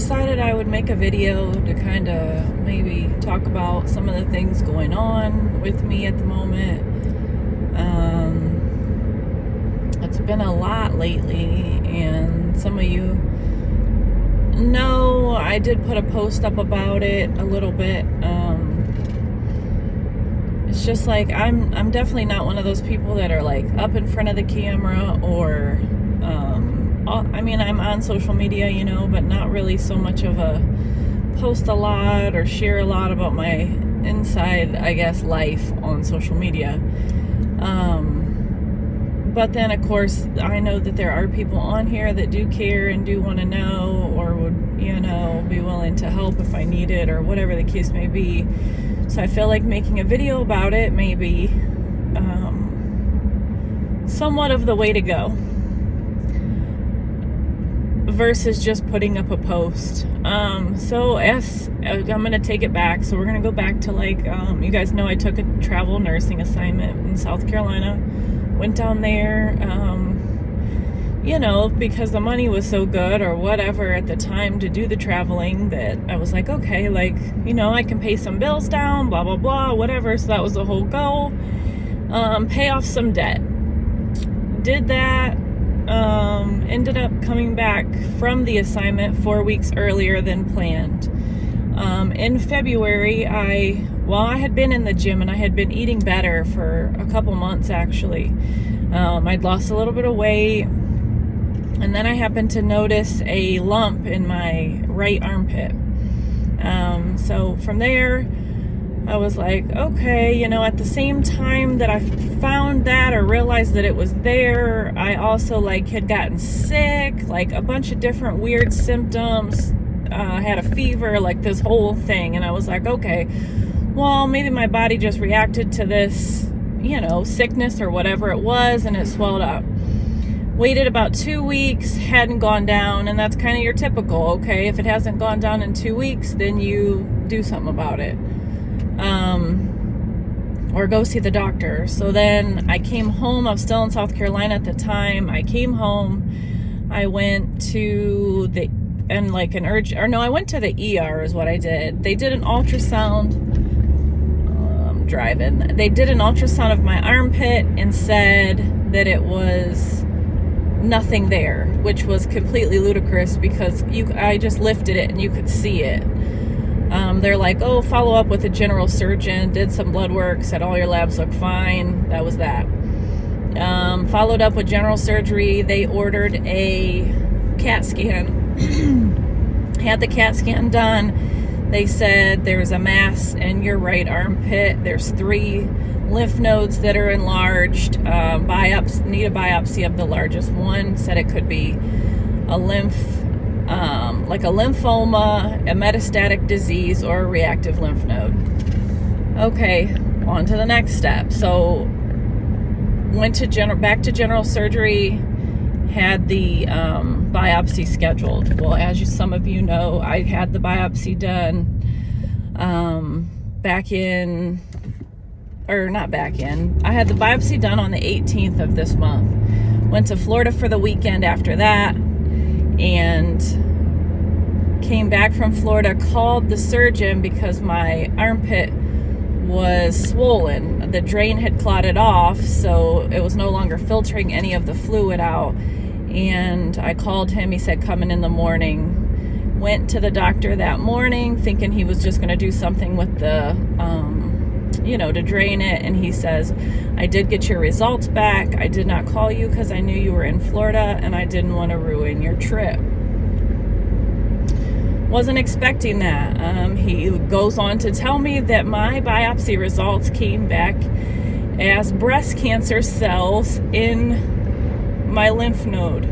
decided I would make a video to kind of maybe talk about some of the things going on with me at the moment. It's been a lot lately, and some of you know I did put a post up about it a little bit. It's just like I'm definitely not one of those people that are like up in front of the camera or I'm on social media, but not really so much of a post a lot or share a lot about my inside, I guess, life on social media. But then, of course, I know that there are people on here that do care and do want to know or would, be willing to help if I need it or whatever the case may be. So I feel like making a video about it may be somewhat of the way to go versus just putting up a post. So as I'm going to take it back. So we're going to go back to you guys know I took a travel nursing assignment in South Carolina. Went down there, because the money was so good or whatever at the time to do the traveling that I was like, okay, I can pay some bills down, blah, blah, blah, whatever. So that was the whole goal. Pay off some debt. Did that. Ended up coming back from the assignment 4 weeks earlier than planned. In February, I had been in the gym and I had been eating better for a couple months actually. I'd lost a little bit of weight, and then I happened to notice a lump in my right armpit. So from there, I was like, okay, at the same time that I found that or realized that it was there, I also had gotten sick, a bunch of different weird symptoms. Had a fever, this whole thing. And I was like, okay, well, maybe my body just reacted to this, sickness or whatever it was, and it swelled up. Waited about 2 weeks, hadn't gone down, and that's kind of your typical, okay, if it hasn't gone down in 2 weeks, then you do something about it. Or go see the doctor. So then I came home. I was still in South Carolina at the time. I came home. I went to I went to the ER is what I did. They did an ultrasound. I'm driving. They did an ultrasound of my armpit and said that it was nothing there, which was completely ludicrous because I just lifted it and you could see it. They're like, oh, follow up with a general surgeon, did some blood work, said all your labs look fine. That was that. Followed up with general surgery. They ordered a CAT scan. Had the CAT scan done. They said there's a mass in your right armpit. There's 3 lymph nodes that are enlarged. Need a biopsy of the largest one. Said it could be a lymphoma, a metastatic disease, or a reactive lymph node. Okay, on to the next step. So went to back to general surgery. Had the biopsy scheduled. Well, as some of you know, I had the biopsy done I had the biopsy done on the 18th of this month. Went to Florida for the weekend after that, and came back from Florida, called the surgeon because my armpit was swollen. The drain had clotted off, so it was no longer filtering any of the fluid out. And I called him. He said, come in the morning. Went to the doctor that morning thinking he was just going to do something with the, to drain it. And he says, I did get your results back. I did not call you because I knew you were in Florida and I didn't want to ruin your trip. Wasn't expecting that. He goes on to tell me that my biopsy results came back as breast cancer cells in my lymph node.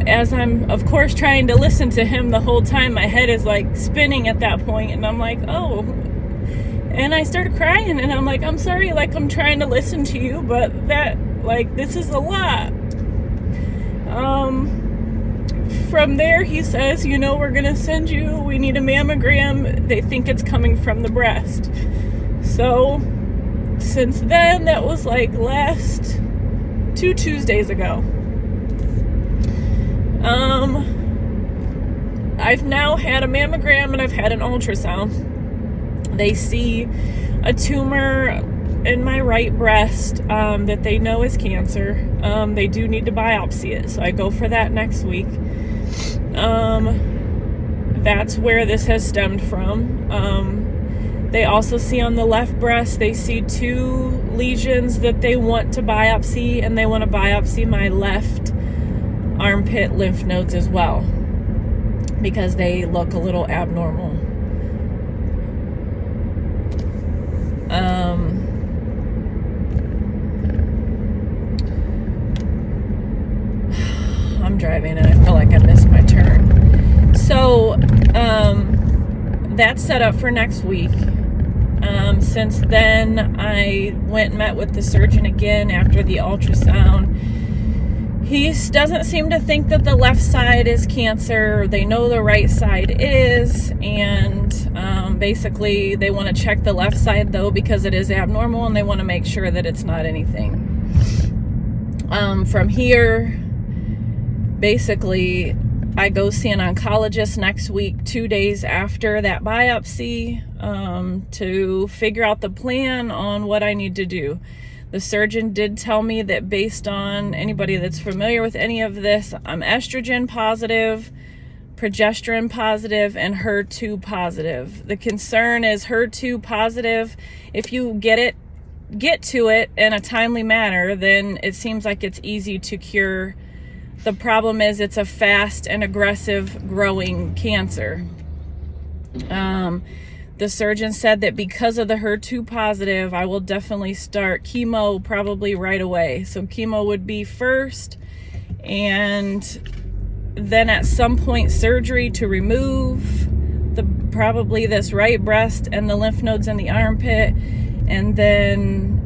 As I'm, of course, trying to listen to him the whole time, my head is spinning at that point, and I'm like, oh. And I started crying, and I'm like, I'm sorry, I'm trying to listen to you, but that, this is a lot. From there, he says, we're going to send you, we need a mammogram. They think it's coming from the breast. So, since then, that was last 2 Tuesdays ago. I've now had a mammogram and I've had an ultrasound. They see a tumor in my right breast that they know is cancer. They do need to biopsy it, so I go for that next week. That's where this has stemmed from. They also see on the left breast, they see 2 lesions that they want to biopsy, and they want to biopsy my left armpit lymph nodes as well, because they look a little abnormal. I'm driving and I feel like I missed my turn. So, that's set up for next week. Since then, I went and met with the surgeon again after the ultrasound. He doesn't seem to think that the left side is cancer. They know the right side is, and basically they want to check the left side though, because it is abnormal, and they want to make sure that it's not anything. From here, basically, I go see an oncologist next week, 2 days after that biopsy, to figure out the plan on what I need to do. The surgeon did tell me that, based on anybody that's familiar with any of this, I'm estrogen positive, progesterone positive, and HER2 positive. The concern is HER2 positive. If you get to it in a timely manner, then it seems like it's easy to cure. The problem is it's a fast and aggressive growing cancer. The surgeon said that because of the HER2 positive, I will definitely start chemo probably right away. So chemo would be first, and then at some point surgery to remove probably this right breast and the lymph nodes in the armpit, and then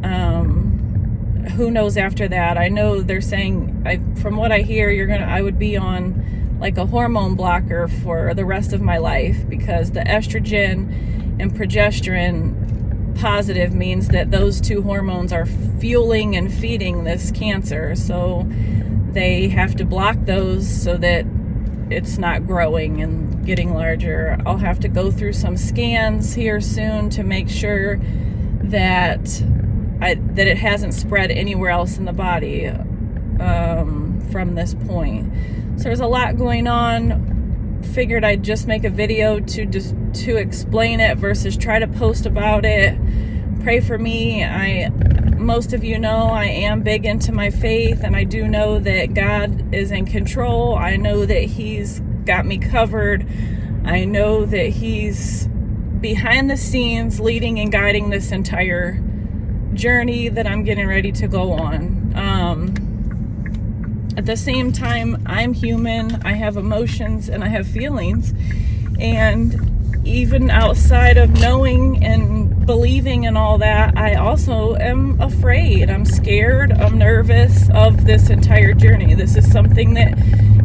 who knows after that. I know they're saying, from what I hear, I would be on like a hormone blocker for the rest of my life, because the estrogen and progesterone positive means that those 2 hormones are fueling and feeding this cancer. So they have to block those so that it's not growing and getting larger. I'll have to go through some scans here soon to make sure that it hasn't spread anywhere else in the body from this point. So there's a lot going on. Figured I'd just make a video to explain it versus try to post about it. Pray for me. Most of you know I am big into my faith, and I do know that God is in control. I know that He's got me covered. I know that He's behind the scenes leading and guiding this entire journey that I'm getting ready to go on. At the same time, I'm human. I have emotions and I have feelings, and even outside of knowing and believing and all that, I also am afraid. I'm scared. I'm nervous of this entire journey. This is something that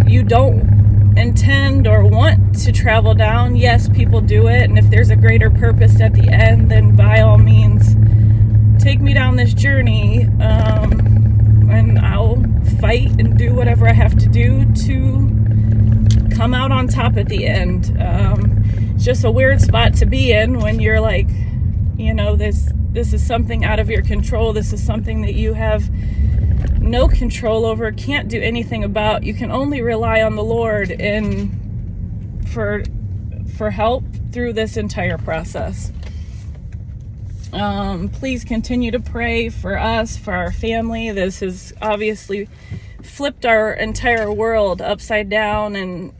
you don't intend or want to travel down. Yes, people do it, and if there's a greater purpose at the end, then by all means take me down this journey, and I'll fight and do whatever I have to do to come out on top at the end. It's just a weird spot to be in when you're like, this is something out of your control. This is something that you have no control over, can't do anything about. You can only rely on the Lord for help through this entire process. Please continue to pray for us, for our family. This has obviously flipped our entire world upside down, and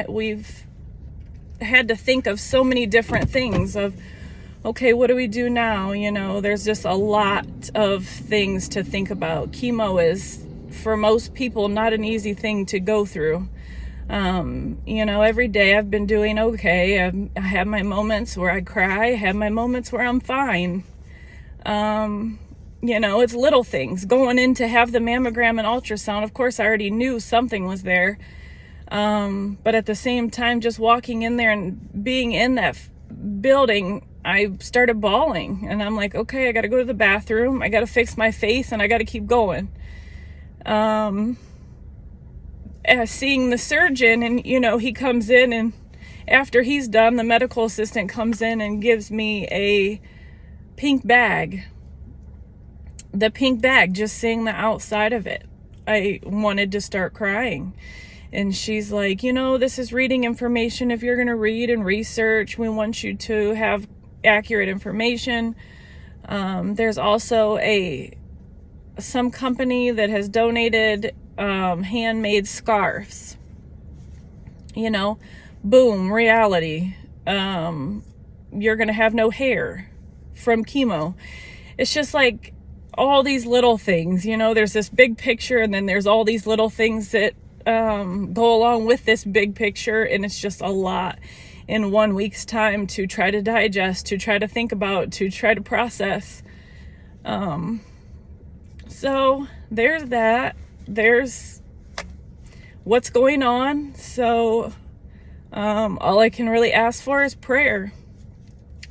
we've had to think of so many different things of, okay, what do we do now? There's just a lot of things to think about. Chemo is, for most people, not an easy thing to go through. Every day I've been doing okay. I have my moments where I cry. I have my moments where I'm fine. It's little things. Going in to have the mammogram and ultrasound, of course, I already knew something was there. But at the same time, just walking in there and being in that building, I started bawling. And I'm like, okay, I got to go to the bathroom. I got to fix my face, and I got to keep going. Seeing the surgeon, and he comes in and after he's done, the medical assistant comes in and gives me a pink bag. The pink bag, just seeing the outside of it, I wanted to start crying. And she's like, you know, this is reading information. If you're going to read and research, we want you to have accurate information. There's also some company that has donated handmade scarves. You know, boom, reality. You're going to have no hair from chemo. It's just like all these little things, you know, there's this big picture and then there's all these little things that go along with this big picture, and it's just a lot in 1 week's time to try to digest, to try to think about, to try to process. So there's that. There's what's going on. So all I can really ask for is prayer.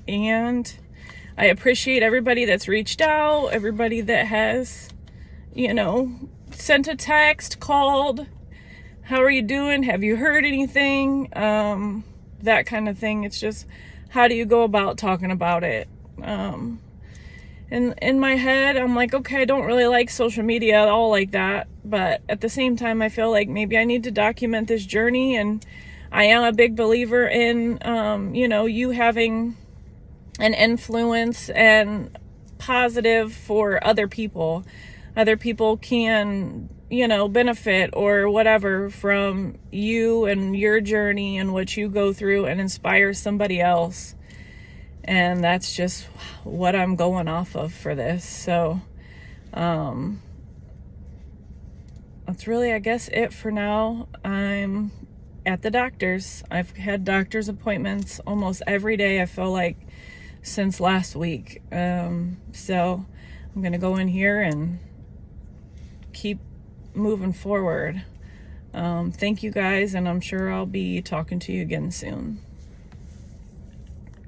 And I appreciate everybody that's reached out, everybody that has, you know, sent a text, called. How are you doing? Have you heard anything? That kind of thing. It's just, how do you go about talking about it? And in my head, I'm like, okay, I don't really like social media at all like that. But at the same time, I feel like maybe I need to document this journey. And I am a big believer in, you know, you having an influence and positive for other people. Other people can, you know, benefit or whatever from you and your journey and what you go through, and inspire somebody else. And that's just what I'm going off of for this. So that's really, I guess, it for now. I'm at the doctor's. I've had doctor's appointments almost every day, I feel like, since last week. So I'm gonna go in here and keep moving forward. Thank you guys, and I'm sure I'll be talking to you again soon.